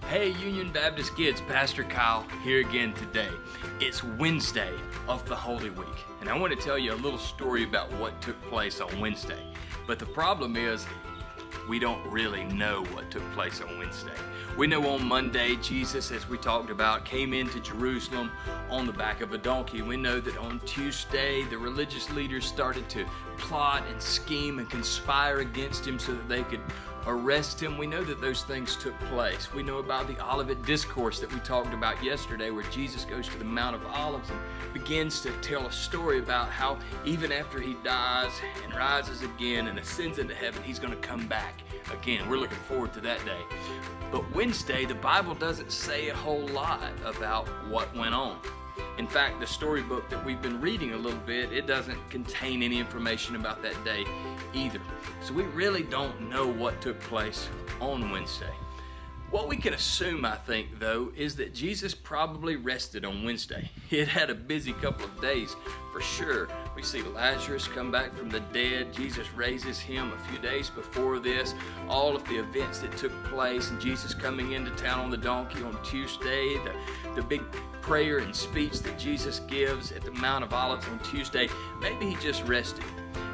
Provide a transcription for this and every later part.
Hey Union Baptist kids, Pastor Kyle here again today. It's Wednesday of the Holy Week, and I want to tell you a little story about what took place on Wednesday. But the problem is, we don't really know what took place on Wednesday. We know on Monday, Jesus, as we talked about, came into Jerusalem on the back of a donkey. We know that on Tuesday, the religious leaders started to plot and scheme and conspire against him so that they could arrest him. We know that those things took place. We know about the Olivet Discourse that we talked about yesterday, where Jesus goes to the Mount of Olives and begins to tell a story about how even after he dies and rises again and ascends into heaven, he's going to come back again. We're looking forward to that day. But Wednesday, the Bible doesn't say a whole lot about what went on. In fact, the storybook that we've been reading a little bit, it doesn't contain any information about that day either. So we really don't know what took place on Wednesday. What we can assume, I think, though, is that Jesus probably rested on Wednesday. He had had a busy couple of days for sure. We see Lazarus come back from the dead. Jesus raises him a few days before this. All of the events that took place, and Jesus coming into town on the donkey on Tuesday, the big prayer and speech that Jesus gives at the Mount of Olives on Tuesday. Maybe he just rested.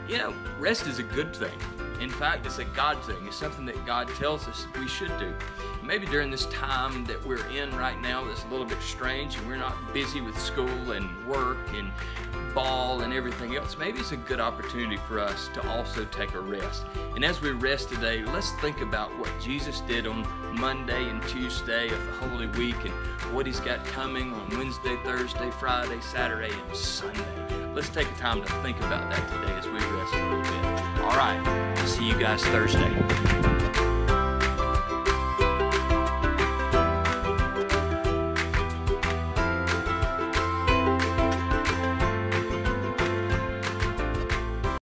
You know, rest is a good thing. In fact, it's a God thing. It's something that God tells us we should do. Maybe during this time that we're in right now that's a little bit strange and we're not busy with school and work and ball and everything else, maybe it's a good opportunity for us to also take a rest. And as we rest today, let's think about what Jesus did on Monday and Tuesday of the Holy Week and what he's got coming on Wednesday, Thursday, Friday, Saturday, and Sunday. Let's take a time to think about that today as we rest a little bit. All right, see you guys Thursday.